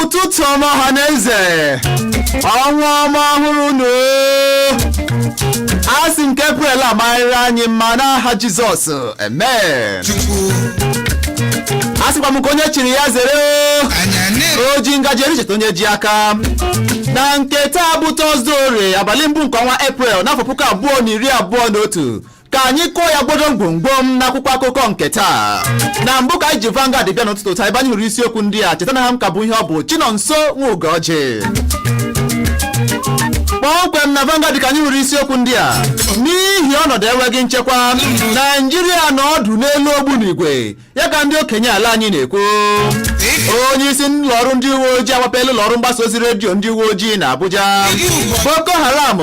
Ututomo haneze ọnwa ọma ọhụrụ no asị nke April amaghịrị anyị mma n'aha Jizọs amen. Asịkwa m ka onye chiri ya zere o ji ngaji ericheta onye ji aka na nke taa bụ Tọzdee abalị mbụ nke ọnwa April n'afọ 2021 ka anyị kụọ ya gbodogwomgbom n'akwụkwọ akụkọ nke taa. Na mbụ ka anyị ji Vanguard bịa n'ụtụtụ taa ebe anyị hụrụ isiokwu ndị a. Cheta na ha m ka bụ ihe ọ bụ Chinonso nwa Ugorji. Kpọmkwem na Vanguard ka anyị hụrụ isiokwu ndị a. N'ihi ọnọdụ enweghị nchekwa, Naịjirịa nọ ọdụ n'elu ogbunigwe ya ka ndị okenye ala anyị na-ekwu. Onye isi ụlọọrụ ndị uwe ojii agbapela ụlọọrụ mgbasa ozi redio ndị uwe ojii na Abuja. Boko Haram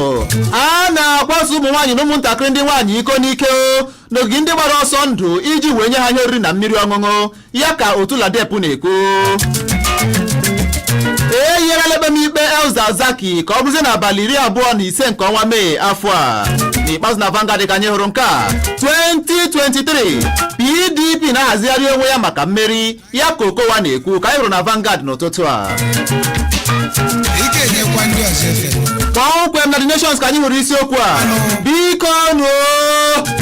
a na-akwaso ụmụ nwaanyị na ụmụntakịrị ndị nwaanyị iko n'ike n'ogige ndị gbara ọsọ ndụ iji wee nye ha ihe oriri na mmiri ọṅụṅụ ya ka otu Ladep na-ekwu. Enyerela ekpemikpe Elza Zaki ka ọ bụzie n'abalị 25 nke ọnwa Mee afọ a. N'ikpeazụ na Vanguard ka anyị hụrụ nke a 2023 PDP na-ahazigharị onwe ya maka mmeri ya ka Okowa na-ekwu ka anyị hụrụ na Vanguard n'ụtụtụ a. Kpọmkwem na The Nations ka anyị hụrụ isiokwu a. Biko nụ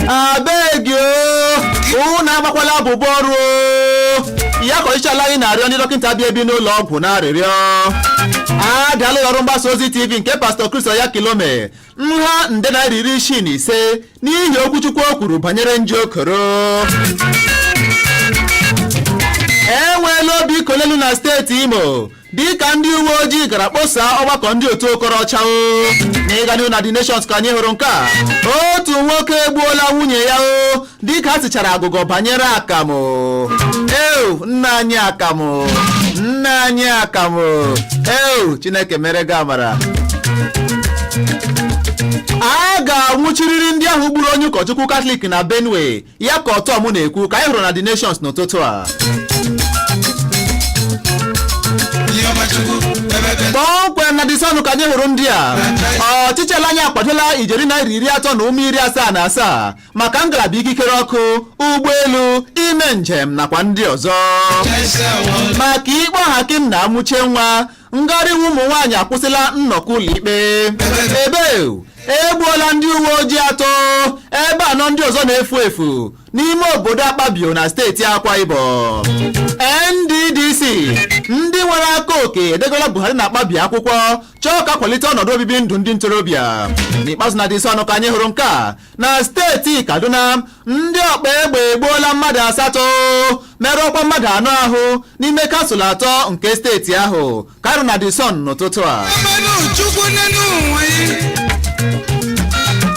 abeg unu agbakwala abụbọ ọrụ ya ka ọchịchịala anyị na-arịọ ndị dọkịta bịa ebi n'ụlọ ọgwụ na-arịrịọ. Adịala ọrụ mgbasa ozi TV nke Pastọ Kristo ya Kilome nha nde naira 65 n'ihi okwuchukwu o kwuru banyere nje okoro. Enweela obi kolelu na steeti Imo dịka ndị uwe ojii gara kposaa ọgbakọ ndị otu okorocha n'ịga n'ihu na The Nations ka anyị hụrụ nke a. Otu nwoke egbuola nwunye ya dịka ha sichara agụgọ banyere akamụ. Nna anyị akamụ, nna anyị akamụ. Chineke mere gị amara. A ga-anwụchiriri ndị ahụ gburu onye ụkọchukwu Katọlik na Benue ya ka ọtọm na-ekwu ka anyị hụrụ na The Nations n'ụtụtụ a. Kpọmkwem na The Sun ka anyị hụrụ ndị a. Ọchịchịala anyị akwadola ijeri naira 30 na 77 maka ngalaba ikikere ọkụ, ụgbọelu, ime njem nakwa ndị ọzọ. Maka ikpe hakim na amụche nwa, ngharị ụmụ nwaanyị akwụsịla nnọkọ ụlọikpe. Egbuola ndị uwe ojii 3 ebe 4 ndị ọzọ na-efu efu n'ime obodo Akpabio na steeti Akwa Ibom. NDDC ndị nwere aka oke edegola Buhari na Akpabio akwụkwọ chọọ ka kwalite ọnọdụ obibi ndụ ndị ntorobịa. N'ikpeazụ na The Sun ka anyị hụrụ nke a. Na steeti Kaduna ndị ọkpa egbe egbuola mmadụ 8 merụọkwa mmadụ 4 ahụ n'ime kansụl 3 nke steeti ahụ ka arụ na The Sun n'ụtụtụ a.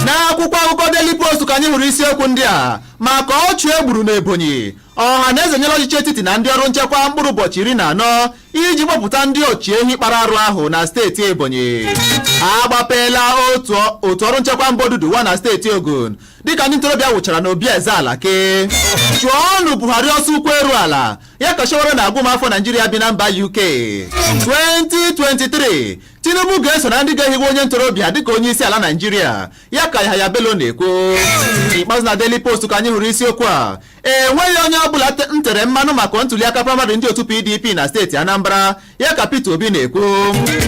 N'akwụkwọ akụkọ Daily Post ka anyị hụrụ isiokwu ndị a. Maka ọchụ egburu n'Ebonyi, ọha na eze nyere ọchịchị etiti na ndị ọrụ nchekwa mkpụrụ ụbọchị 14 iji gbapụta ndị ọchị ehi kpara arụ ahụ na steeti Ebonyi. Agbapeela otu ọrụ nchekwa Mboduduwa na steeti Ogun dịka ndị ntorobịa wụchara n'obi eze ala ke. Chụọnụ Buhari ọsọ ukwu eru ala ya ka Shawara na agụmafọ Naijiria bi na mba UK. 2023 Tinubu ga-eso na ndị ga-ehiwe onye ntorobịa dịka onye isi ala Naijiria ya ka Yahaya Bello na-ekwu. N'ikpeazụ na Daily Post ka anyị hụrụ isiokwu a. Enweghị onye ọbụla tere mmanụ maka ntuliaka praịmarị ndị otu PDP na steeti Anambra ya ka Peter Obi na-ekwu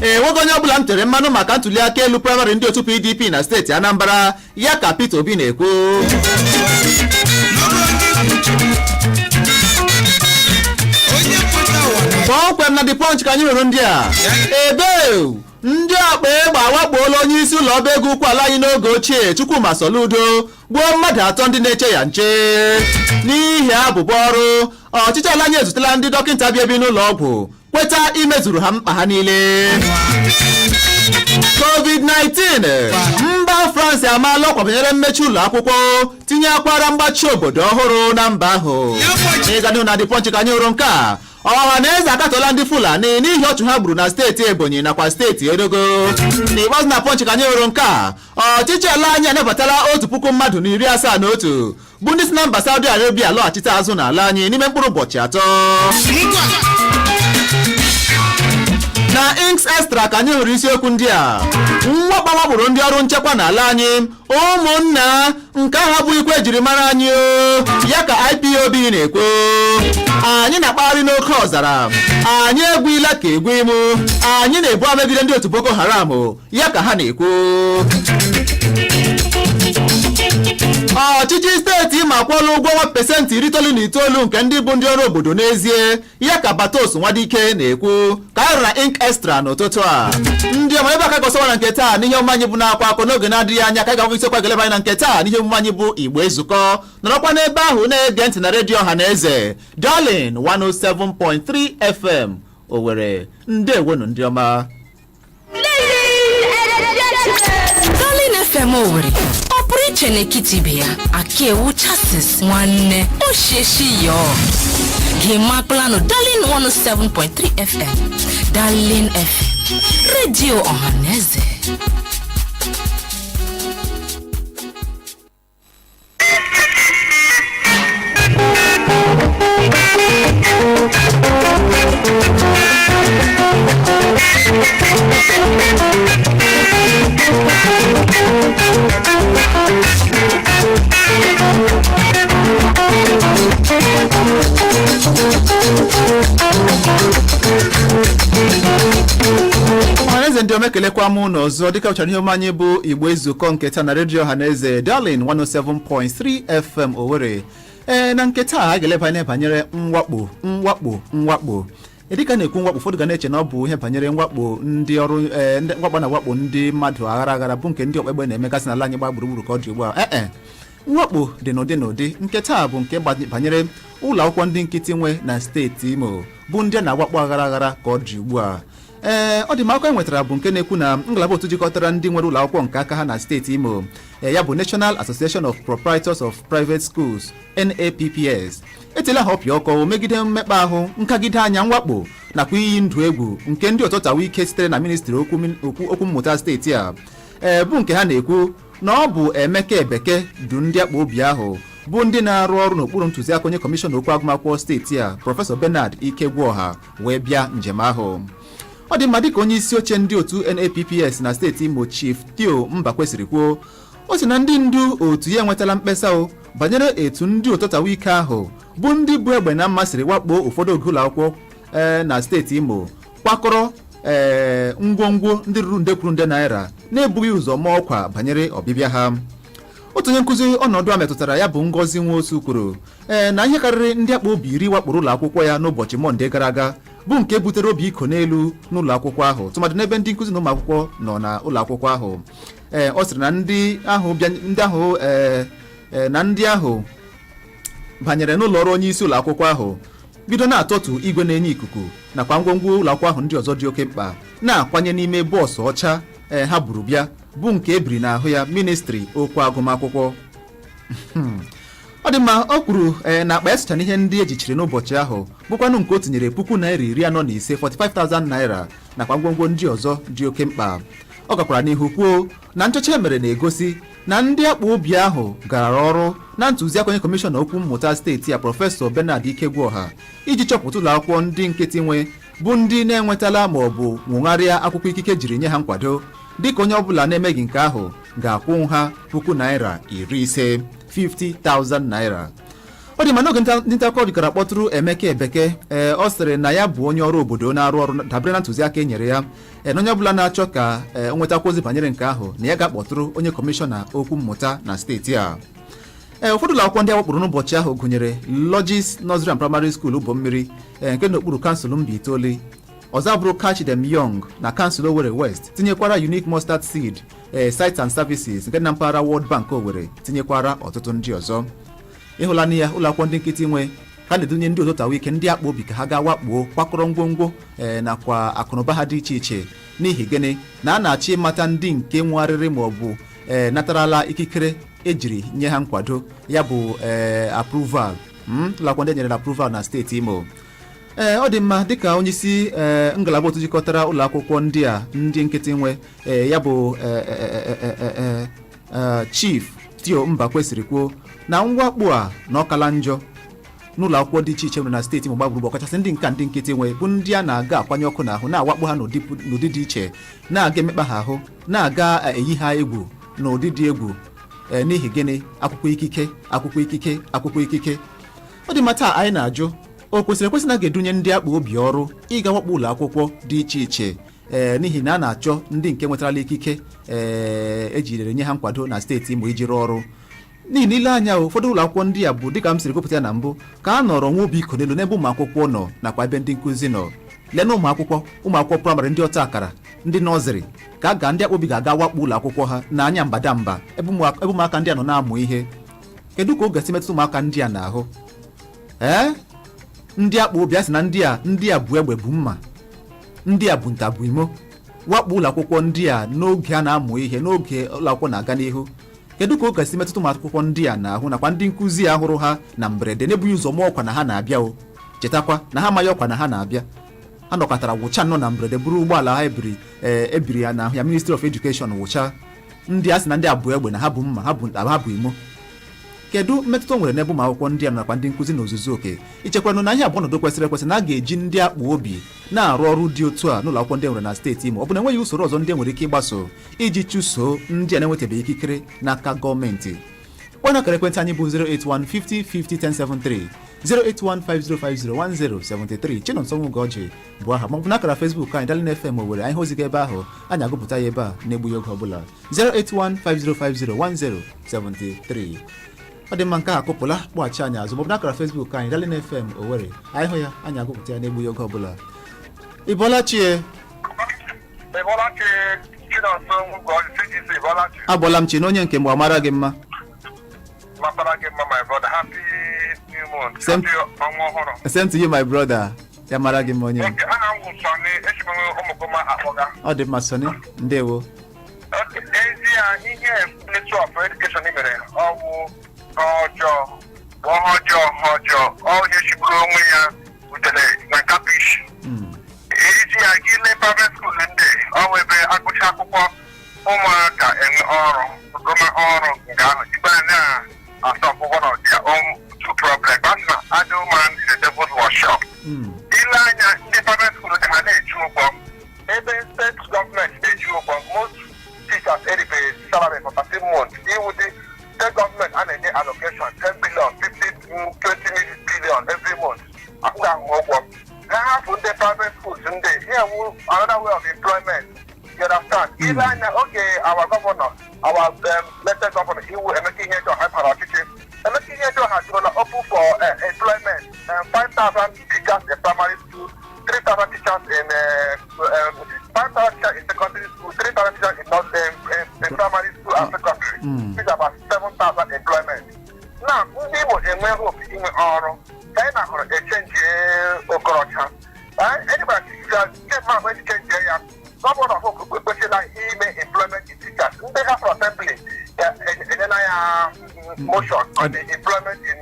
enweghị onye ọbụla m tere mmanụ maka ntuliaka elu praịmarị ndị otu PDP na steeti Anambra ya ka Peter Obi na-ekwu kpọmkwem na The Punch ka anyị hụrụ ndị a ebe ndị akpa egbe awakpola onye isi ụlọ ọba ego ukwu ala anyị n'oge ochie Chukwuma Soludo gbuo mmadụ 3 ndị na-eche ya nche n'ihi abụbọ ọrụ ọchịchị ala anyị ezutela ndị dọkịta bi ebi n'ụlọ ọgwụ kweta imezuru ha mkpa ha niile COVID-19 mba France amaala ọkwa banyere mmechi ụlọ akwụkwọ tinye akwara mgbachi obodo ọhụrụ na mba ahụ ịganụ na The Punch ka anyị hụrụ nke a ọha na eze akatọla ndị Fulani n'ihi ọchụ ha gburu na steeti Ebonyi nakwa steeti Enugu n'ikpeazụ na Punch ka anyị hụrụ nke a ọchịchị ala anyị anabatala 1,000 mmadụ na 71 bụ ndị si na mba Saudi Arabia lọghachite azụ n'ala anyị n'ime mkpụrụ ụbọchị 3 na Inks Extra ka anyị hụrụ isiokwu ndị a mwakpo wakporo ndị ọrụ nchekwa n'ala anyị ụmụnna nke ha bụ ikwe ejiri mara anyị ya ka IPOB na-ekwu anyị na-akpagharị n'oke ọzara anyị egwuila ka egwu imụ anyị na-ebu megide ndị otu Boko Haram ya ka ha na-ekwu ọchịchị steeti ma kwụọla ụgwọ 99% nke ndị bụ ndị ọrụ obodo n'ezie ya ka Batos Nwadike na-ekwu ka anyị rụra Ink Extra n'ụtụtụ a ndị ọma ebe aka gọsọwa na nke taa n'ihe omume anyị bụ na-akwa akọ n'oge na-adịghị anya ka anyị ga-agwa isiokwu geleba anyị na nke taa n'ihe omume anyị bụ Igbo Ezukoo nọrọkwa n'ebe ahụ na-ege ntị na redio Ọhaneze Darlin 107.3 FM Owerri ndewonu ndị ọma Darlin FM Owerri ọpụrụ n'ekiti ibe ya Akewu Chassis nwanne osheshi yo gị makpụlanụ Darlin 107.3 FM Darlin FM redio Ọhaneze. Ọhaneze ndị omekelekwa m n'ọzọ dịka ụchara ihe anyị bụ Igbo Ezukoo nke taa na redio Ọhaneze Darlin 107.3 FM Owerri na nke taa a ga-eleba anya banyere mwakpo dịka na-ekwu mwakpo ụfọdụ ga na-eche na ọ bụ ihe banyere mwakpo ndị ọrụ mwakpo na mwakpo ndị mmadụ aghara bụ nke ndị ọkpegbe na-emegasị n'ala anyị gba gburugburu ka ọ dị ugbu a mwakpo dị n'ụdị nke taa bụ nke banyere ụlọ akwụkwọ ndị nkịtị nwe na steeti Imo bụ ndị a na-awakpo aghara ka ọ dị ugbu a ọ dị m akụkọ enwetara bụ nke na-ekwu na ngalaba otu jikọtara ndị nwere ụlọ akwụkwọ nke aka ha na steeti Imo ya bụ National Association of Proprietors of Private Schools NAPPS etela ha ọpịa ọkụ megide mmekpa ahụ nkagide anya mwakpo nakwa iyi ndụ egwu nke ndị ọtọtawa ike sitere na ministri okwu mmụta steeti a bụ nke ha na-ekwu na ọ bụ Emeka Ebeke du ndị akpa obi ahụ bụ ndị na-arụ ọrụ n'okpuru ntụziaka onye kọmishọna okwu agụmakwụkwọ steeti a Prọfesọ Bernard Ikegwuọha wee bịa njem ahụ. Ọ dị mma dịka onye isi oche ndị otu NAPPS na steeti Imo Chief Theo Mbakwesịrị kwuo o si na ndị ndu otu ya enwetala mkpesa banyere etu ndị ụtọtawa ike ahụ bụ ndị bụ egbe na mmasịrị wakpo ụfọdụ oge ụlọ akwụkwọ na steeti Imo kwakọrọ ngwongwo ndị ruru nde kwuru nde naira na-ebughị ụzọ ma ọkwa banyere ọbịbịa ha. Otu onye nkụzi ọnọdụ a metụtara ya bụ Ngozi Nwosu kwuru na ihe karịrị ndị akpa obi 10 wakporo ụlọ akwụkwọ ya n'ụbọchị Mọnde gara aga bụ nke butere obi iko n'elu n'ụlọ akwụkwọ ahụ tụmadị n'ebe ndị nkụzi na ụmụ akwụkwọ nọ na ụlọ akwụkwọ ahụ. Ọ sịrị na ndị ahụ banyere n'ụlọ ọrụ onye isi ụlọ akwụkwọ ahụ bido na-atọtụ igwe na-enye ikuku nakwa ngwongwo ụlọ akwụkwọ ahụ ndị ọzọ dị oke mkpa na-akwanye n'ime bọọsụ ọcha ha buru bịa bụ nke ebiri n'ahụ ya ministri okwu agụmakwụkwọ. Ọ dị mma o kwuru na akpa esocha n'ihe ndị ejichiri n'ụbọchị ahụ bụkwanụ nke o tinyere 45,000 45,000 naira nakwa ngwongwo ndị ọzọ dị oke mkpa. Ọ gakwara n'ihu kwuo na nchọcha emere na-egosi na ndị akpa obi ahụ gara ọrụ na ntụziaka onye kọmishọna okwu mmụta steeti a Prọfesọ Bernard Ikegwuọha iji chọpụta ụlọ akwụkwọ ndị nkịtị nwe bụ ndị na-enwetala ma ọ bụ nwụgharịa akwụkwọ ikike jiri nye ha nkwado dịka onye ọbụla na-emeghị nke ahụ ga-akwụ ha 50,000 naira 50,000 naira. ọ dị ma n'oge ndị nta akụkọ jikọrọ kpọtụrụ Emeka Ebeke ọ sịrị na ya bụ onye ọrụ obodo na-arụ ọrụ dabere na ntụziaka e nyere ya na onye ọbụla na-achọ ka o nwetakwa ozi banyere nke ahụ na ya ga-akpọtụrụ onye kọmishọna okwu mmụta na steeti a. Ụfọdụ ụlọ akwụkwọ ndị a wakporo n'ụbọchị ahụ gụnyere Logis Nursery and Primary School Ụbọ Mmiri nke n'okpuru kansụl Mbaitoli, ọzọ bụrụ Catch Them Young na kansụl Owerri West, tinyekwara Unique Mustard Seed Sites and Services nke na mpaghara World Bank Owerri, tinyekwara ọtụtụ ndị ọzọ. Ịhụla na ya ụlọ akwụkwọ ndị nkịtị nwe ka na-edunye ndị ototawa ike ndị akpa obi ka ha gaa wakpuo kwakọrọ ngwongwo nakwa akụnụba ha dị iche iche n'ihi gịnị na a na-achọ ịmata ndị nke nwegharịrị ma ọ bụ natarala ikikere ejiri nye ha nkwado ya bụ approval. Ụlọ akwụkwọ ndị enyere approval na steeti Imo. Ọ dị mma dịka onye isi ngalaba otu jikọtara ụlọ akwụkwọ ndị a ndị nkịtị nwe ya bụ Chief Tio Mbakwe siri kwuo na mwakpo a na ọkala njọ n'ụlọ akwụkwọ dị iche iche nwere na steeti Imo gbagburu ọkachasị ndị nkịtị nwe bụ ndị a na-aga akwanye ọkụ n'ahụ na-awakpo ha n'ụdị dị iche, na-aga emekpa ha ahụ, na-aga eyi ha egwu n'ụdị dị egwu n'ihi gịnị akwụkwọ ikike. Ọ dị mma taa anyị na-ajụ o kwesịrị ekwesị na ga-edunye ndị akpa obi ọrụ ịga wakpo ụlọ akwụkwọ dị iche iche n'ihi na a na-achọ ndị nke nwetarala ikike ejirere nye ha nkwado na steeti Imo iji rụọ ọrụ. N'ihi n'ile anya ụfọdụ ụlọ akwụkwọ ndị a bụ dịka m siri gụpụta na mbụ ka a nọrọ nwa obi iko n'elu n'ebe ụmụ akwụkwọ nọ nakwa ebe ndị nkụzi nọ. Lee na ụmụ akwụkwọ praịmarị ndị ọta akara ndị nọziri ka a ga ndị akpa obi ga-aga wakpo ụlọ akwụkwọ ha na anya mbadamba ebe ụmụaka ndị a nọ na-amụ ihe. Kedu ka ọ ga-esi metụta ụmụaka ndị a n'ahụ? Ndị akpa obi a sị na ndị a bụ egbe bụ mma, ndị a bụ nta bụ imo, wakpo ụlọ akwụkwọ ndị a n'oge a na-amụ ihe, n'oge ụlọ akwụkwọ na-aga n'ihu. Kedu ka ọ ga-esi metụta ụmụ akwụkwọ ndị a n'ahụ nakwa ndị nkụzi a hụrụ ha na mberede n'ebughị ụzọ mụọ ọkwa na ha na-abịa o chetakwa na ha amaghị ọkwa na ha na-abịa. Ha nọkọtara wụcha nnọọ na mberede buru ụgbọala ha ebiri ya n'ahụ ya Ministry of Education wụcha ndị a sị na ndị a bụ egbe na ha bụ mma ha bụ imo. Kedu mmetụta nwere n'ebe ụmụ akwụkwọ ndị a nakwa ndị nkụzi na ozuzu oke ichekwanụ na ihe abụọ ọnọdụ kwesịrị ekwesị na a ga-eji ndị akpa obi na-arụ ọrụ dị otu a n'ụlọ akwụkwọ ndị nwere na steeti Imo, ọ bụ na enweghị usoro ọzọ ndị nwere ike ịgbaso iji chụso ndị a na-enwetabeghị ikikere n'aka gọọmenti. Kpọọ akara ekwentị anyị bụ 08150501073 08150501073 Chinonso Ugorji bụ aha maọbụ n'akara Facebook anyị Dalin FM Owerri anyị hoziga ebe ahụ anyị agụpụta ya ebe a na-egbughị oge ọbụla 08150501073. Ọ dị mma nke a akụpụla kpọghachi anyị azụ maọbụ n'akara Facebook anyị Dalin FM Owerri anyị hụ ya anyị agụpụta ya na-egbughị oge ọbụla. Ịbọlachi abọla m chi na onye nke mgbe amara gị mma. Same to you my brother. Ya mara gị mma onye. Ọ dị mma Soni, ndewo. Onye chịburu onwe ya butere na kapish iji ya gị lee private school ndị ọnwa ebe agụcha akwụkwọ ụmụaka enwe ọrụ gụma ọrụ nke ahụ igbe na-asa ọgwụgwọ na their own two problem but na adị man is a devil's workshop. Ile anya ndị private school dị ha na-eji ụgwọ ebe steeti gọọmenti na-eji ụgwọ most teachers eribeghị salary for 13 months. Iwu dị state government and the allocation 10 billion, 20 billion every month. I have the private schools in there. Here, another way of employment. You understand? Even okay, our governor, our elected governor, he will making here to hyper teaching. Making here to has open for employment. 5,000 teachers in primary school, 3,000 teachers in 5,000 teachers in secondary school, 3,000 teachers in primary school and secondary. It's about 7,000 employment. Now, we will hope in our China or a change Ugorji. Anybody get my way to change there. Someone of who could question like employment in teachers. They have assembly in motion on the employment in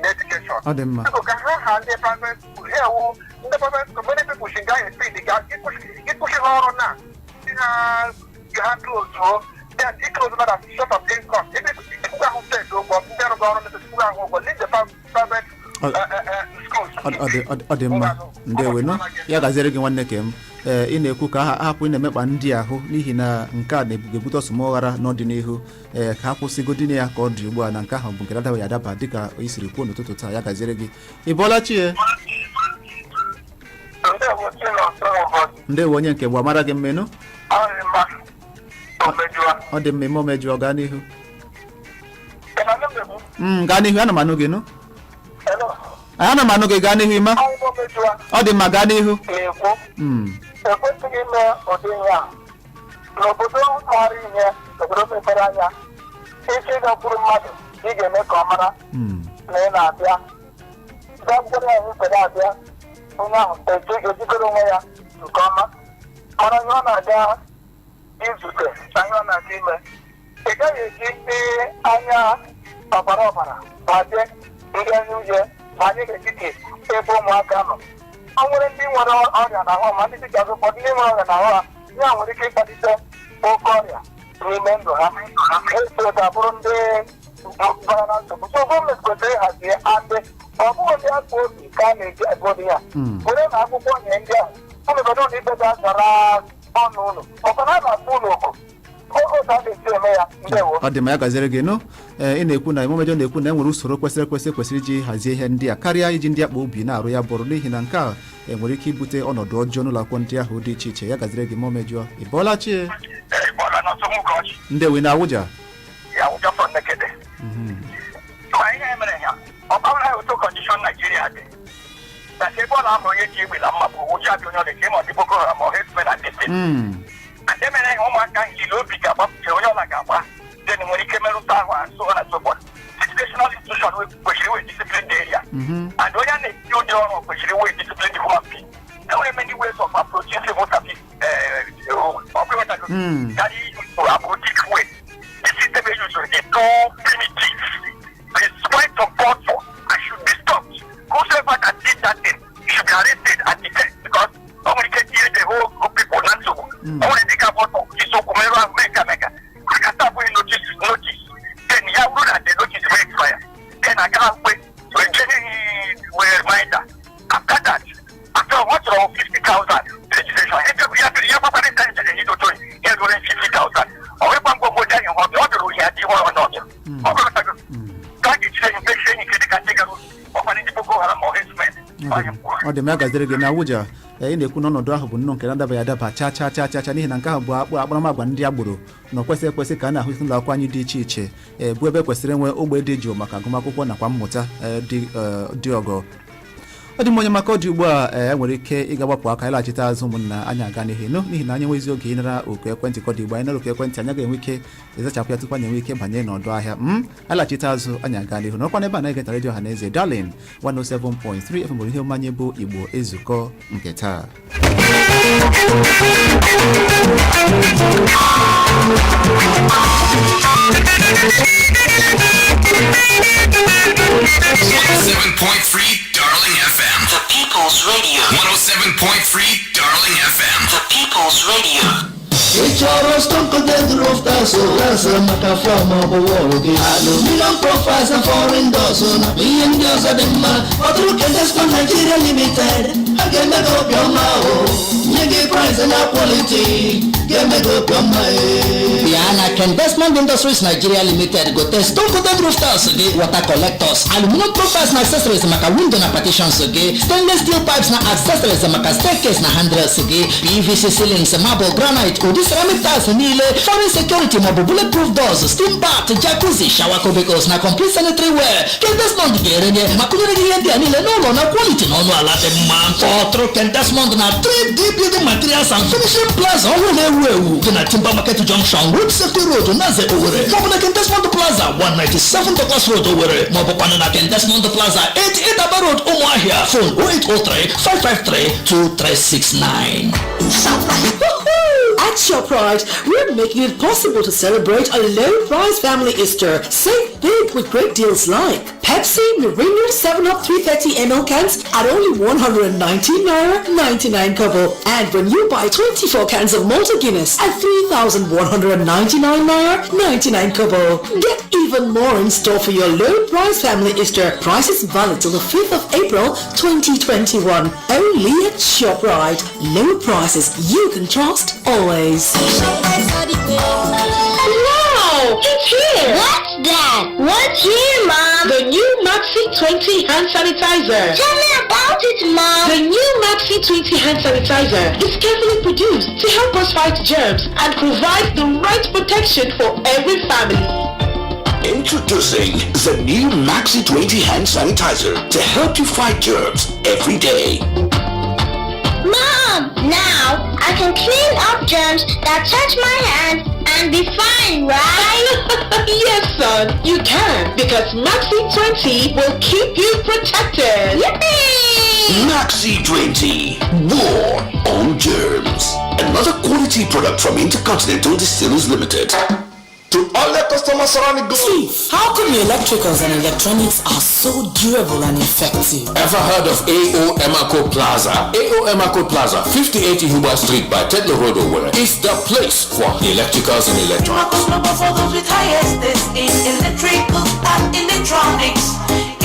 education. So can have the private school here the private school many people should get a fee. They get pushing on now. You have to also that equals another sort of income. If it's ọ dị mma ndewe nọ ya gaziere gị nwanne kem ị na-ekwu ka ha hapụ na-emekpa ndị ahụ n'ihi na nke a na-ebute ọsụmọghara n'ọdịnihu ka ha kwụsịgodi na ya ka ọ dị ugbu a na nke ahụ bụ nke adabaghị adaba dịka o siri kwuo n'ụtụtụ taa. Ya gaziere gị. Ị bọọla chie? Ndewo onye nke bụ amara gị mmenụ? Ọ dị mmemme omejụọ, gaa n'ihu. Gaa n'ihu, ana m anụ gị nụ. Ana m anụ gị, gaa n'ihu ịma. Ọ dị mma, gaa n'ihu. Ekwesịghị ime ụdị ihe a n'obodo mara ihe, obodo mepere anya. Ike ịgakwuru mmadụ ị ga-eme ka ọ mara na ị na-abịa. Gakwuru ya nyefere abịa, onye ahụ ejikọrọ onwe ya nke ọma mara ihe ọ na-aga izute na ihe ọ na-aga ime. Ị gaghị eji ndị anya ọbara ọbara gbazie ndị anya uhie banye n'etiti ebe ụmụaka nọ. Ọ nwere ndị nwere ọrịa n'ahụ ma ndị dịka ụfọdụ ndị nwere ọrịa n'ahụ ha, ya nwere ike ịkpalite oke ọrịa n'ime ndụ ha. Eso ga-abụrụ ndị bara na nsogbu. So gọọmenti kwesịrị ịhazie adị ọ bụghị ndị afọ obi ka a na-eji agụdị ya. Were na akwụkwọ nye ndị ahụ ụlọ obodo na ikpe ga-azara ọnụ ụlọ ọkwa na a na-akpọ ụlọ oku. Ọ dị ma ya gaziere gị nụ. Ị na-ekwu na Imomejọ na-ekwu na e nwere usoro kwesịrị iji hazie ihe ndị a karịa iji ndị akpa obi na-arụ ya bụrụ n'ihi na nke a nwere ike ibute ọnọdụ ọjọọ n'ụlọ akwụkwọ ndị ahụ dị iche iche. Ya gaziri gị Imomejọ. Ị bọọla chi? Ndewo, ị na-awụja? Ademere ihe ụmụaka njiri obi ga-agbapụta onye ọla ga-agba dị na nwere ike merụta ahụ asụ na sopọt. Educational institution kwesịrị iwe discipline dị area. And onye na-eti ụdị ọrụ kwesịrị iwe discipline human being. Enwere many ways of approaching civil service carry approach way. The system is usually too primitive. It's quite uncalled for and should be stopped. Whoever that did that thing should be arrested and detained because communicating the whole group people not so. Only the government is so commercial mega. I can start with notice. Then you have that the notice will expire. Then I can't wait to a reminder. After that, after what's wrong 50,000 registration, you have to you to 50,000. Or if I'm going to tell you what the other we had, you want or not. Ọ dị m ya gaziri gị na Abuja. Ị na-ekwu na ọnọdụ ahụ bụ nnọọ nke na-adabaghị adaba cha n'ihi na nke ahụ bụ akparamagwa ndị agboro na kwesịrị ekwesị ka a na-ahụ n'ụlọ akwụkwọ anyị dị iche iche bụ ebe kwesịrị enwe ogbe dị jụụ maka agụmakwụkwọ nakwa mmụta dị ọgọ. Ọ dị m onye maka ọ dị ugbu a nwere ike ịga gbapụ aka ịlaghachite azụ ụmụnna anyị aga n'ihi na anyị nwezi oge ịnara oku ekwentị ka ọ dị ugbu anyị nara oku ekwentị anyị ga-enwe ike ezachapụ ya tupu anyị enwe ike banye n'ọdụ ahịa alaghachite azụ anyị aga n'ihu n'ọkwa n'ebe a na-egeta redio Ọhaneze Darlin 107.3 FM bụ ihe mmanye bụ Igbo Ezukoo nke taa. 107.3 Darling FM. The People's Radio. 107.3 Darling FM. The People's Radio. Aluminum profiles and foreign doors on million girls at the man. But look at this one, Nigeria Limited. I get me up your mouth. You give price and quality. Get me up your mind. Diana Investment Industries Nigeria Limited go test don't put them rooftops again, water collectors, aluminum profiles and accessories maka window na partitions again, stainless steel pipes na accessories maka staircase na handrails again, PVC ceilings, marble granite, ceramic tiles niile, foreign security maọbụ bulletproof doors, steam bath, jacuzzi, shower cubicles na complete sanitary wear. Kendesmond ga-erenye ma kụnyere gị ihe ndị a niile n'ụlọ na quality na ọnụ ala dị mma. Ọtụrụ Kendesmond na 3D building materials and finishing plaza ọhụrụ na-ewu ewu dị na Timber Market Junction, Road Safety Road, Naze Owerri, maọbụ na Kendesmond Plaza 197 Douglas Road Owerri, maọbụkwanụ na Kendesmond Plaza 88 Aba Road Ụmụahịa, phone 08035532369. At ShopRite, we're making it possible to celebrate a low-price family Easter. Save big with great deals like Pepsi Mirinda 7-Up 330 ml cans at only 119 naira 99 kobo. And when you buy 24 cans of Malta Guinness at 3,199 naira 99 kobo. Get even more in store for your low price family Easter. Prices valid till the 5th of April 2021. Only at ShopRite. Low prices you can trust always. Wow! It's here! What's that? What's here, Mom? The new Maxi 20 hand sanitizer. Tell me about it, Mom. The new Maxi 20 hand sanitizer is carefully produced to help us fight germs and provide the right protection for every family. Introducing the new Maxi 20 hand sanitizer to help you fight germs every day. Mom, now I can clean up germs that touch my hands and be fine, right? Yes, son, you can, because Maxi 20 will keep you protected. Yippee! Maxi 20, war on germs. Another quality product from Intercontinental Distillers Limited. To all the customers around the globe. Chief, how come your electricals and electronics are so durable and effective? Ever heard of AO Emako Plaza? AO Emako Plaza, 58 Huba Street by Tedlo Road, Owerri, is the place for electricals and electronics. For those with highest taste in electrical and electronics.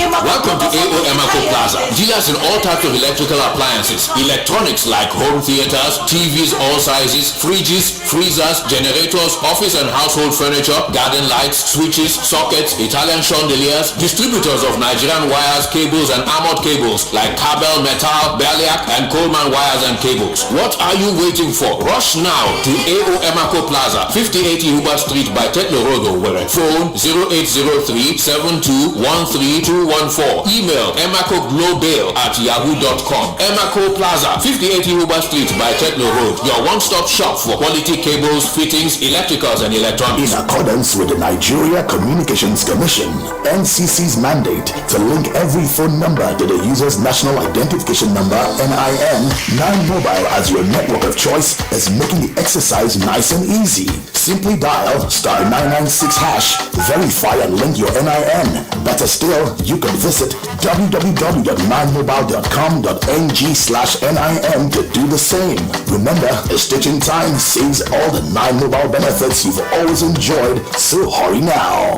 Welcome to AO Emako Plaza. Dealers in all types of electrical appliances, electronics like home theaters, TVs all sizes, fridges, freezers, generators, office and household furniture, garden lights, switches, sockets, Italian chandeliers, distributors of Nigerian wires, cables and armored cables like Cabel, Metal, Beliac and Coleman wires and cables. What are you waiting for? Rush now to AO Emako Plaza, 58 Huba Street by Tedlo Road, Owerri. Phone 0803-7213-214. Email emacoglobal@yahoo.com. Emako Plaza, 58 Huba Street by Tedlo Road. Your one-stop shop for quality cables, fittings, electricals and electronics. In accordance with the Nigeria Communications Commission, NCC's mandate to link every phone number to the user's national identification number, NIN, 9Mobile as your network of choice is making the exercise nice and easy. Simply dial *996#, verify and link your NIN. Better still, you can visit www.9mobile.com.ng/NIN to do the same. Remember, a stitch in time saves all the 9Mobile benefits you've always enjoyed, so hurry now.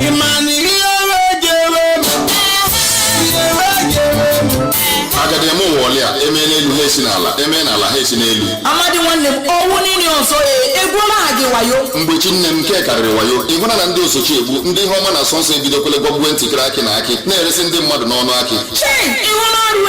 Agademo wole a emene elu hesi n'ala emene ala hesi n'elu. Amadi nwanne m owu nini ọzọ egwuola ha gị wayo. Mgbe chi nne m nke karịrị wayo ịhụna na ndị osochi egbu ndị ihe ọma na sọnsọ ebidokwele gọgbuwe ntịkịrị akị na akị na-eresi ndị mmadụ n'ọnụ akị. Chen, ịhụ n'ọrụ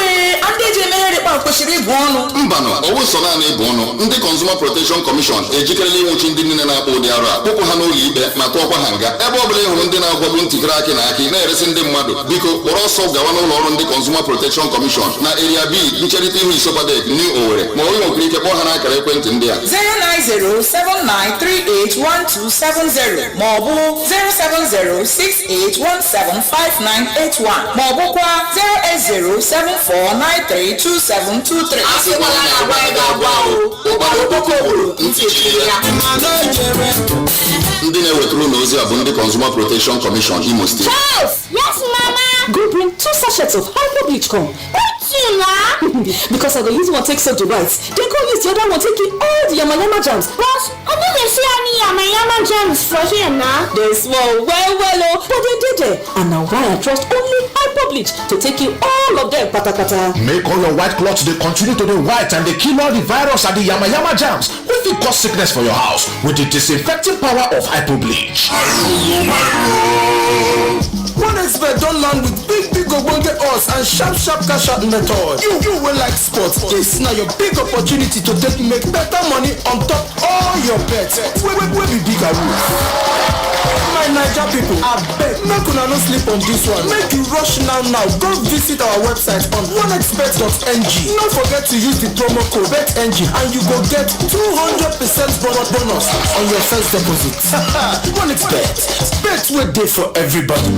ndị eji emeghere kpa kwesịrị ịbụ ọnụ. Mbanụ ọwụ so naanị ịbụ ọnụ. Ndị Consumer Protection Commission ejikerela ịnwụchi ndị niile na-akpọ ụdị arụ a kpụpụ ha n'ụlọ ikpe ma tụọkwa ha nga. Ebe ọ bụla ị hụrụ ndị na-agwagbu ntịkịrị akị na akị na-eresi ndị mmadụ biko kpọrọ ọsọ gawa n'ụlọ ọrụ ndị Consumer Protection Commission na Area B ncherịta ihu Isopadek New Owerri ma onye nwekwara ike kpọọ ha n'akara ekwentị ndị a 09079381270 maọbụ 07068175981 maọbụkwa 08074932723. Asịkwala na agwa ị ga-agwa ụgbara okpoko obodo ntị chiri ya. Ndị na-ewetara ụlọ ozi a bụ ndị Consumer Protection Commission Imo State. Charles! Yes, Mama! Go bring 2 sachets of hyper bleach come. Because I go use one take so to rights. Then go use the other one taking all the yamayama jams. But I didn't see any yamayama jams for here now. They small well but they did it. And now why I trust only hyper bleach to take you all of them pata. Make all your white cloths they continue to be white and they kill all the virus and the yamayama jams. If it cause sickness for your house with the disinfecting power of hyper bleach. One expert don't land with big ogbonge odds and sharp cash out method. You will like sports. This now your big opportunity to take make better money on top all your bets. Where be bigger rules. My Naija people, I beg, make una no sleep on this one. Make you rush now. Go visit our website on oneexpert.ng. Don't forget to use the promo code BETNG and you go get 200% bonus on your first deposit. One expert, bet wey dey for everybody.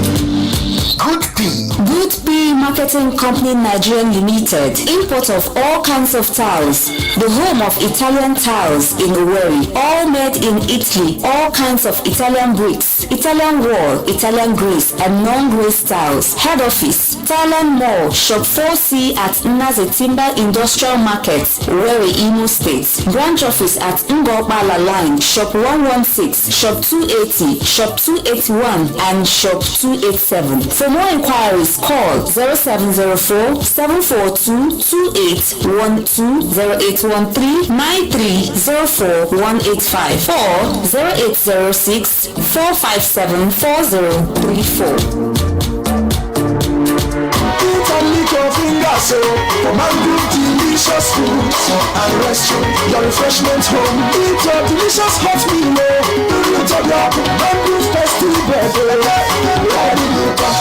Good P. Good P Marketing Company Nigeria Limited, import of all kinds of tiles, the home of Italian tiles in Owerri, all made in Italy, all kinds of Italian bricks, Italian wall, Italian grace, and non-grace tiles. Head office, Thailand Mall, Shop 4C at Naze Timber Industrial Market, Owerri, Imo State. Branch office at Ngopala Line, Shop 116, Shop 280, Shop 281, and Shop 287. For more inquiries, call 0704-7422-0813-9304-185 or 0806-457-4034. So, for mango delicious foods and restaurant, your refreshment home. Eat your delicious hot meal. Eat your mango festival.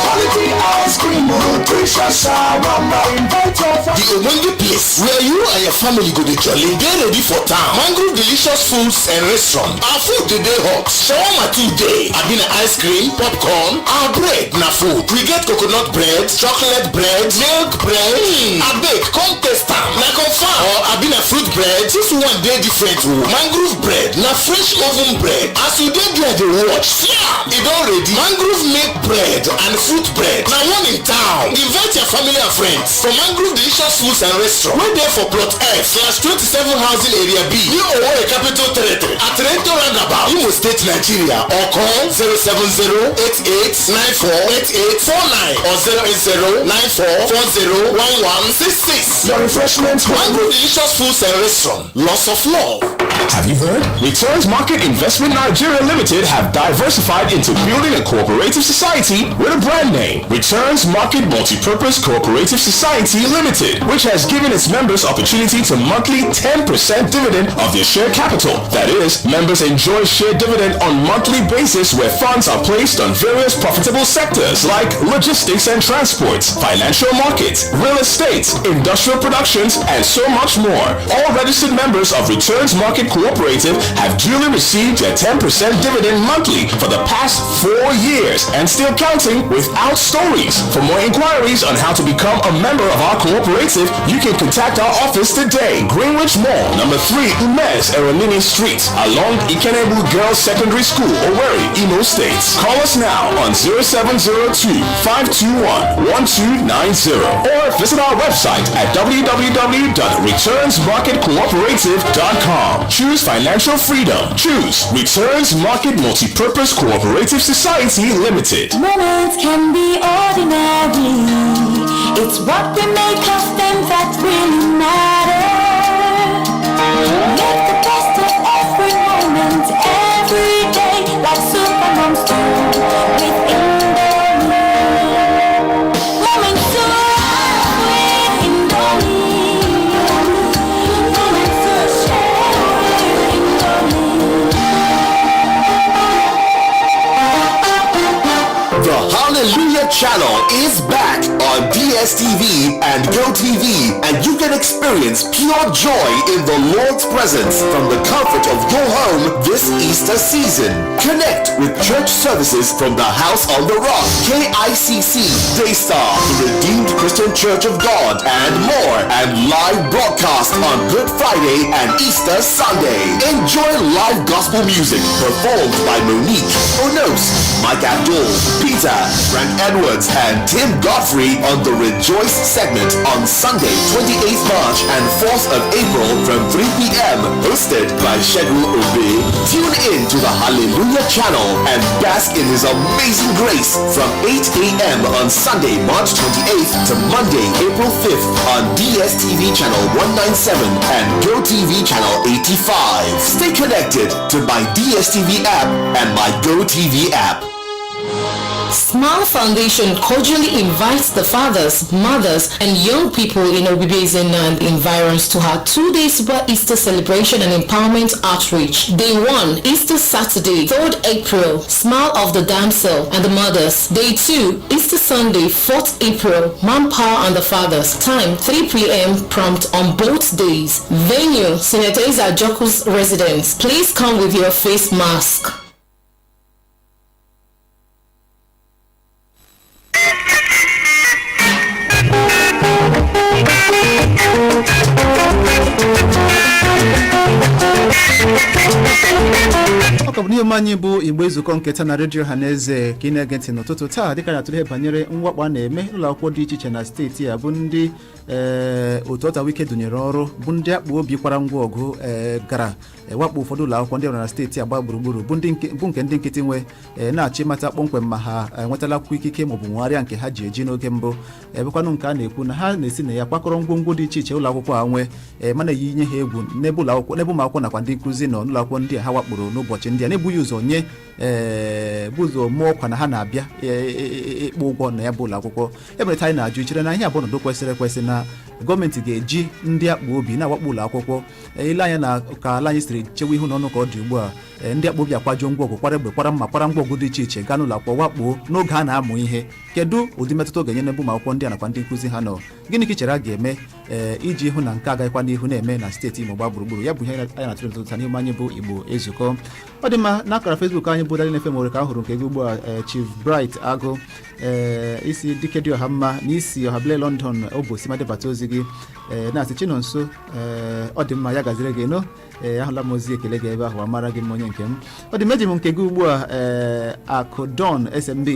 Quality ice cream, nutritious shawarma. Invite your family. The Omongi place where you and your family go to jolly. Get ready for town. Mango delicious foods and restaurant. Our food today hot. Shawarma today. Abina ice cream, popcorn. Our bread na food. We get coconut bread, chocolate bread, milk bread. I bake, come test am. Na confirm. Or Abina fruit bread. This one day different. Mangrove bread. Na fresh oven bread. As you dey there dey watch. Yeah, it already. Mangrove make bread and fruit bread. Now one in town. Invite your family and friends for Mangrove delicious foods and restaurant. We're there for plot F/27 housing area B. New Owerri Capital Territory. At Rento Roundabout, Imo State, Nigeria. Or call 070-8894-8849 or 080-9440-1166. Your refreshments home. Mangrove delicious foods and restaurant. Lots of love. Have you heard? Returns Market Investment Nigeria Limited have diversified into building a cooperative society with a brand name. Returns Market Multipurpose Cooperative Society Limited, which has given its members opportunity to monthly 10% dividend of their share capital. That is, members enjoy share dividend on monthly basis where funds are placed on various profitable sectors like logistics and transport, financial markets, real estate, industrial productions, and so much more. All registered members of Returns Market Cooperative have duly received their 10% dividend monthly for the past 4 years and still counting without stories. For more inquiries on how to become a member of our cooperative, you can contact our office today. Greenwich Mall, number 3, Umes Eronini Street, along Ikenebu Girls Secondary School, Owerri, Imo State. Call us now on 0702-521-1290 or visit our website at www.returnsmarketcooperative.com. Choose financial freedom. Choose Returns Market Multipurpose Cooperative Society Limited. Moments can be ordinary. It's what we make of them that really matter. Make the best of every moment, every day, like Superman's do with Indomie. Moments to laugh with Indomie. Moments to share with Indomie. The Hallelujah Channel is back on DSTV and GoTV, and you can experience pure joy in the Lord's presence from the comfort of your home this Easter season. Connect with church services from the House on the Rock, KICC, Daystar, the Redeemed Christian Church of God, and more, and live broadcast on Good Friday and Easter Sunday. Enjoy live gospel music performed by Monique, Onos, Mike Abdul, Peter, Frank Edwards, and Tim Godfrey on the Rejoice segment on Sunday, 28th March and 4th of April from 3 p.m. hosted by Shegun Obe. Tune in to the Hallelujah Channel and bask in His amazing grace from 8 a.m. on Sunday, March 28th to Monday, April 5th on DSTV Channel 197 and GoTV Channel 85. Stay connected to my DSTV app and my GoTV app. Smile Foundation cordially invites the fathers, mothers, and young people in Obibiezena and environs to her 2-day Super Easter celebration and empowerment outreach. Day 1, Easter Saturday, 3rd April, Smile of the Damsel and the Mothers. Day 2, Easter Sunday, 4th April, Manpower and the Fathers. Time, 3 p.m. prompt on both days. Venue, Senator Isa Joku's residence. Please come with your face mask. omume anyị bụ Igbo Ezukoo nketa na redio Ọhaneze ka ị na-ege ntị n'ụtụtụ taa dịka na-atụle ihe banyere mwakpo a na-eme n'ụlọ akwụkwọ dị iche iche na steeti a bụ ndị otu ọta wike dụnyere ọrụ bụ ndị akpa obi kwara ngwa ọgụ gara wakpo ụfọdụ ụlọ akwụkwọ ndị ọrụ na steeti agba gburugburu bụ nke ndị nkịtị nwe na-achọ ịmata kpọmkwem ma ha enwetala akwụkwọ ikike maọbụ nwegharịa nke ha ji eji n'oge mbụ bụkwanụ nke a na-ekwu na ha na-esi na ya kwakọrọ ngwongwo dị iche iche ụlọ akwụkwọ a nwee mana eyi nye ha egwu n'ebe ụmụ akwụkwọ nakwa ndị nkụzi nọ n'ụlọ akwụkwọ ndị a ha wakporo n'ụbọchị ndị a na-ebughị ụzọ nye bụ ụzọ mụọ ọkwa na ha na-abịa ịkpụ ụgwọ na ya bụ ụlọ akwụkwọ mere anyị na-ajụ ichere na ihe abụọ nọdụ kwesịrị ekwesị na gọọmenti ga-eji ndị akpa obi na-awakpo ụlọ akwụkwọ ile anya na ka ala anyị siri chewe ihu n'ọnụ ka ọ dị ugbu a ndị akpa obi akwajuo ngwa ọgụ kwara egbe kwara mma kwara ngwa ọgụ dị iche iche gaa n'ụlọ akwụkwọ wakpo n'oge a na-amụ ihe kedu ụdị metụta ọ ga-enye n'ebe ụmụ akwụkwọ ndị a nakwa ndị nkụzi ha nọ gịnị ka ị chere a ga-eme iji hụ na nke agaghịkwa n'ihu na-eme na steeti Imo gbaa gburugburu ya bụ ihe anyị na-atụrụ ntụtụta n'ihu anyị bụ Igbo Ezukoo ọ dị mma na akara Facebook anyị bụ Daily FM nwere ka ahụrụ nke gị ugbu a Chief Bright Agụ isi dike dị ọha mma na isi ọhabele London obosi ma debata ozi gị na-asị Chinonso ọ dị mma ya gaziri gị no ahụla m ozi ekele gị ebe ahụ amara gị m onye nke m ọ dị meji m nke gị ugbu a Akụdon SMB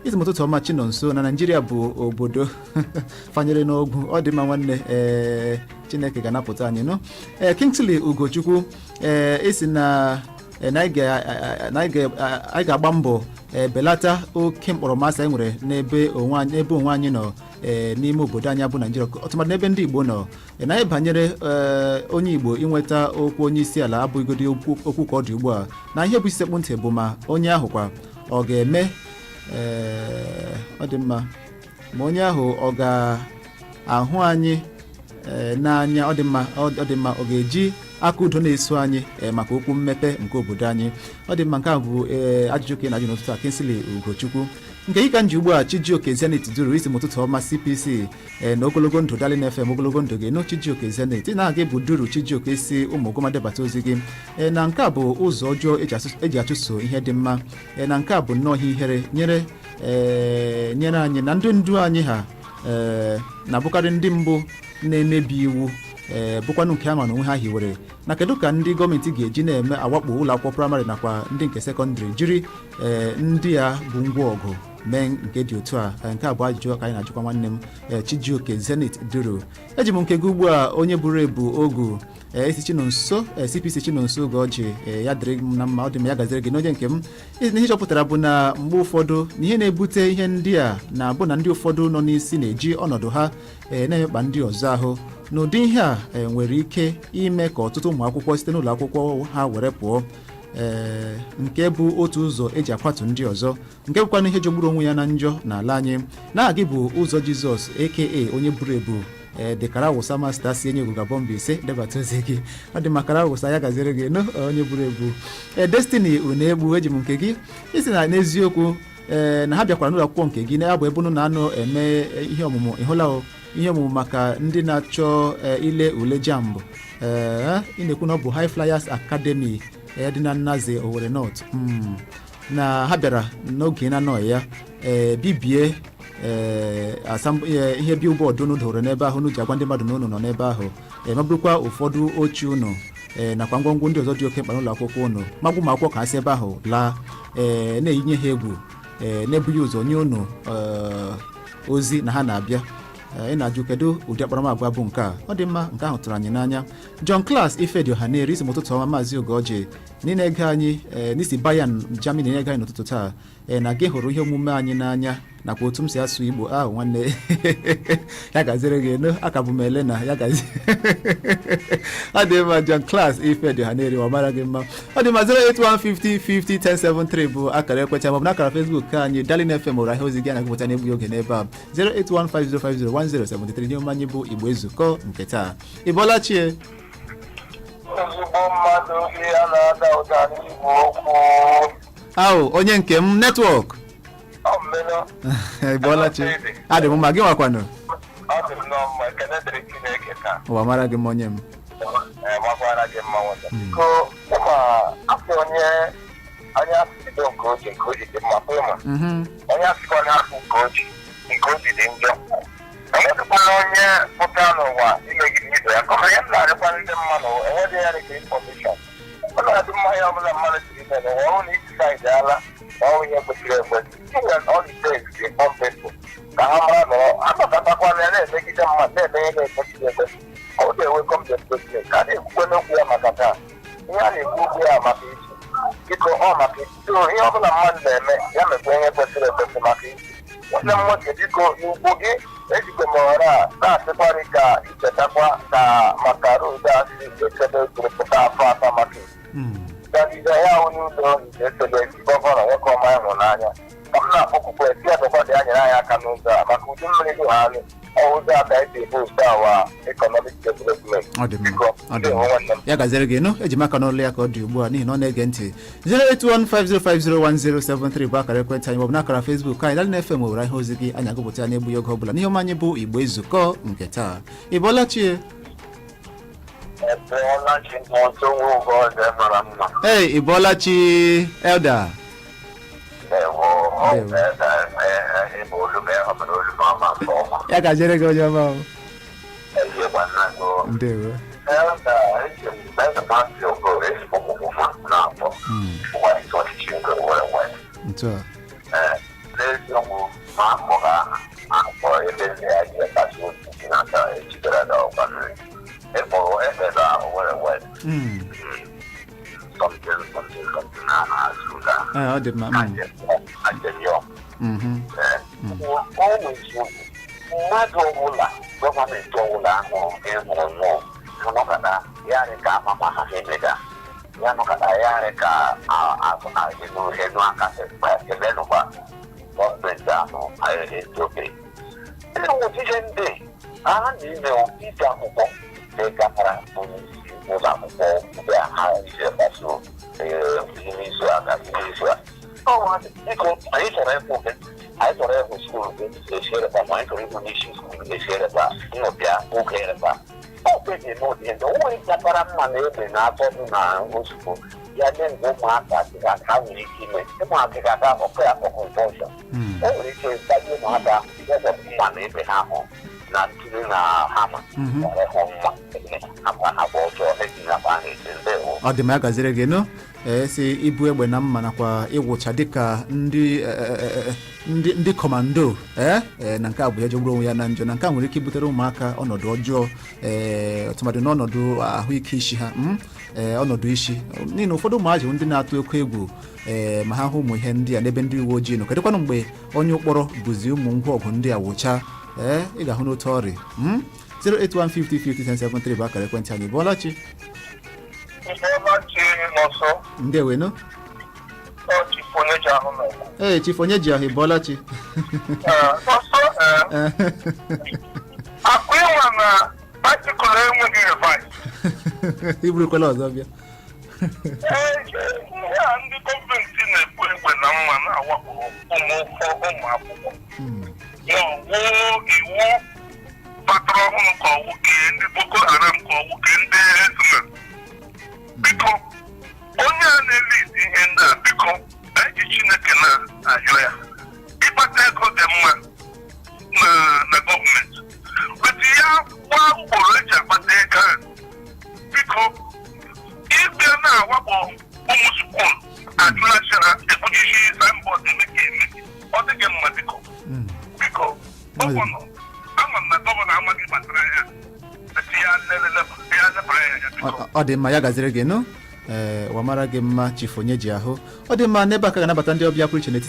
isi m ụtụtụ ọma Chinonso na Naịjirịa bụ obodo fanyere n'ogwu ọ dị mma nwanne Chineke ga-anapụta anyị no Kingsley Ugochukwu isi na anyị ga-agba mbọ belata oke mkpọrọmasị anyị nwere n'ebe onwe anyị nọ n'ime obodo anyị bụ Naịjirịa ọtụmadụ n'ebe ndị Igbo nọ na anyị banyere onye Igbo inweta okwu onye isi ala abụghịgodi okwu ka ọ dị ugbu a na ihe bụ isekpu ntị bụ ma onye ahụ kwa ọ ga-eme ọ dị mma ma onye ahụ ọ ga-ahụ anyị n'anya ọ dị mma ọ ga-eji aka udo na-eso anyị maka okwu mmepe nke obodo anyị ọ dị mma nke a bụ ajụjụ ka ị na-ajụ n'ụtụtụ a Kingsley Ugochukwu nke gị ka nji ugbu a Chijioke Zenith duru isi m ụtụtụ ọma CPC na ogologo ndụ Daily FM ogologo ndụ gị no Chijioke Zenith ị na-aga bụ duru Chijioke si ụmụ ogoma debata ozi gị na nke a bụ ụzọ ọjọọ eji achụso ihe dị mma na nke a bụ nnọọ ihe ihere nyere anyị na ndị ndu anyị ha na-abụkarị ndị mbụ na-emebi iwu bụkwanụ nke ama na onwe ha hiwere na kedu ka ndị gọọmenti ga-eji na-eme awakpo ụlọ akwụkwọ praịmarị nakwa ndị nke sekọndịrị jiri ndị a bụ ngwa ọgụ mee nke dị otu a nke a bụ ajụjụ ka anyị na-ajụkwa nwanne m Chijioke Zenith duru eji m nke gị ugbu a onye buru ebu ogu esi Chinonso CPC Chinonso Ugorji ya dịrị m na mma ọ dị m ya gaziri gị n'onye nke m ihe chọpụtara bụ na mgbe ụfọdụ na ihe na-ebute ihe ndị a na-abụ na ndị ụfọdụ nọ n'isi na-eji ọnọdụ ha na-emekpa ndị ọzọ ahụ n'ụdị ihe a nwere ike ime ka ọtụtụ ụmụ akwụkwọ site n'ụlọ akwụkwọ ha were pụọ nke bụ otu ụzọ eji akwatu ndị ọzọ nke bụkwana ihe jogburu onwe ya na njọ n'ala anyị na-agị bụ ụzọ Jizọs aka onye buru ebu dekara awụsa masta si enye oguga bọmba ise debata ozi gị ọ dị makara awụsa ya gaziri gị no onye buru ebu Destiny Unegbu eji m nke gị isi na n'eziokwu na ha bịakwara n'ụlọ akwụkwọ nke gị na ya bụ ebe unu na-anọ eme ihe ọmụmụ ịhụla ihe ọmụmụ maka ndị na-achọ ile ule jambụ ị na-ekwu na ọ bụ High Flyers Academy dị na Nnaze Owerri North na ha bịara n'oge na-anọ ya bibie ihe billboard unu doro n'ebe ahụ unu ji agwa ndị mmadụ na unu nọ n'ebe ahụ mabụrụkwa ụfọdụ oche unu nakwa ngwongwo ndị ọzọ dị oke mkpa n'ụlọ akwụkwọ unu magbu ụmụ akwụkwọ ka ha si ebe ahụ laa na-eyinye ha egwu na-ebughị ụzọ nye unu ozi na ha na-abịa ị na-ajụ kedu ụdị akparamagwa bụ nke a ọ dị mma nke ahụ tụrụ anyị n'anya John Class Ifedi Ọhaneri isi m ụtụtụ ọma Maazị Ugorji na na-ege anyị n'isi Bayan Germany na-ege anyị n'ụtụtụ taa na gị hụrụ ihe omume anyị n'anya nakwa otu m si asụ Igbo ahụ nwanne ya gaziri gị no aka bụ m Elena ya gazi ọ dị mma John Class Ifedi Ọhaneri ọ mara gị mma ọ dị mma 08150501073 bụ akara ekwentị maọbụ n'akara Facebook ka anyị Daily FM ụra ahịa ozi gị na-agụpụta n'egbughị oge n'ebe a 08150501073 nye anyị bụ Igbo Ezukoo nke taa ị bọọla chie ezigbo mmadụ ihe a na-ada ụda n'Igbo okwu ahụ onye nke m netwọk ị bọọla chi adị m mma gị nwakwanụ adị m n'ọmma ekene dịrị Chineke taa ụwa mara gị m onye m makwara gị mma nwata biko ma afọ onye anya asịdo nke oji dị mma fụma onye asịkọ na afọ nke oji dị njọ enwetụkwana onye pụta n'ụwa imegide ibe ya kọma ya na-arịkwa ndị mmadụ enweghị ya dịka infọmeshọn ọ na-adị mma ya ọbụla mmadụ tiri ime na ọrụ na isi ala na ọrụ ihe kwesịrị ekwesị ihe na ọ dị dị people ka ha mara na anọkatakwana ya na-emegide mmadụ na-eme ihe na-ekwesịrị ekwesị ọ ga-enwe the president ka a na-ekwukwe n'okwu ya maka taa ihe a na-ekwu okwu ya maka isi biko ọ maka isi ihe ọ bụla mmadụ na-eme ya mekwa ihe kwesịrị ekwesị maka isi nwanne m nwoke biko n'ugwu gị ejikwa m ọhara a na-asịkwarị ka ichetakwa ka maka road asị echebe pụta afọ atọ maka dadize ya ahụ n'ụlọ echebe gọvanọ nwoke ọma ịhụnanya ka m na-akpọkwukwa esi adọkwa dị anyere anyị aka n'ụzọ a maka udu mmiri dị ha ụzọ a ka esi ebu ụzọ awa economic development. Ya gazere gị nụ ejimaka n'ụlọ ya ka ọ dị ugbu a n'ihi na ọ na-ege ntị 08150501073 bụ akara ekwentị anyị maọbụ n'akara Facebook anyị Dalin FM were ihe ozi gị anyị agụpụta ya n'egbughị oge ọbụla n'ihe ọma anyị bụ Igbo Ezukoo nke taa. Ị bọọla chi? Hey, ị bọọla chi Elder? Ya gazere gị onye ọma. Ndewo. Mmadụ ọbụla gọọmenti ọbụla ahụ ịhụrụ anọkọta ya ka amama ha emega ya nọkọta ya ka enu aka ebenụkwa gọọmenti ahụ etobe ịnwụchiche ndị agha na ime ije akwụkwọ degara onyeisi ụlọ akwụkwọ mgbe ha ije gbaso izu aga izu a biko anyị chọrọ ịkwụ gị anyị chọrọ ịhụ skuul gị esiereba ma anyị chọrọ ịhụ n'isi skuul esiereba nnọbịa oge ereba okpebi n'ụdị ndị onwe chakara mma na ebe na-atọdụ na ozugbo ya nye mgbe ụmụaka dịga ha nwere ike ime ụmụaka ga-aga akụkọ ya akụkọ ụbọchọ o nwere ike ịtaji ụmụaka ịgwọ mma na ebe ha hụ na ntụli na hama were hụ mma akwa ha bụ ọjọọ etinakwa ha eche ndewo. Ọ dị m ya gaziri gị nụ si ibu egbe na mma nakwa ịgwụcha dịka ndị kọmando na nke a bụ ya jogburu onwe ya na njọ na nke a nwere ike ibutere ụmụaka ọnọdụ ọjọọ tụmadị n'ọnọdụ ahụike isi ha ọnọdụ isi n'ihi na ụfọdụ ụmụazị ndị na-atụ oke egwu ma ha hụ ụmụ ihe ndị a n'ebe ndị uwe ojii nọ kedụkwanụ mgbe onye ụkpọrọ bụzi ụmụ ngwa ọgụ ndị a wụcha ị ga-ahụ n'otu ọrịa 08150501073 bụ akara ekwentị anyị bọọla chi ndewe no ee Chief onye ji ahụ ịbọọla chi akụịnwa na patikụl enweghị revise iburukwala ọzọ bịa ihe a ndị gọọmenti na-ekwu egbe na mma na-awakpo ụmụ akwụkwọ iwu batara ọhụrụ ka ọwụ kee ndị Boko Haram ka ọwụ kee ndị Ezukoo biko onye a na-elezi ihe ndị a biko eji Chineke na-ayọ ya ịkpata ego dị mma na gọọmenti wetu ya gwa ugboro eji akpata ego a biko ịbịa na-awakpo ụmụ sukuu ajụlachara ekpuchichi signboard emeka emeki ọ dịghị mma biko ọgwụnọ ama m na gọvanọ amaghị gbasara ya ọ dị mma ya gaziri gị nụ wamara gị mma Chief onye ji ahụ ọ dị mma n'ebe aka ga-anabata ndị ọbịa pụrụ iche n'etiti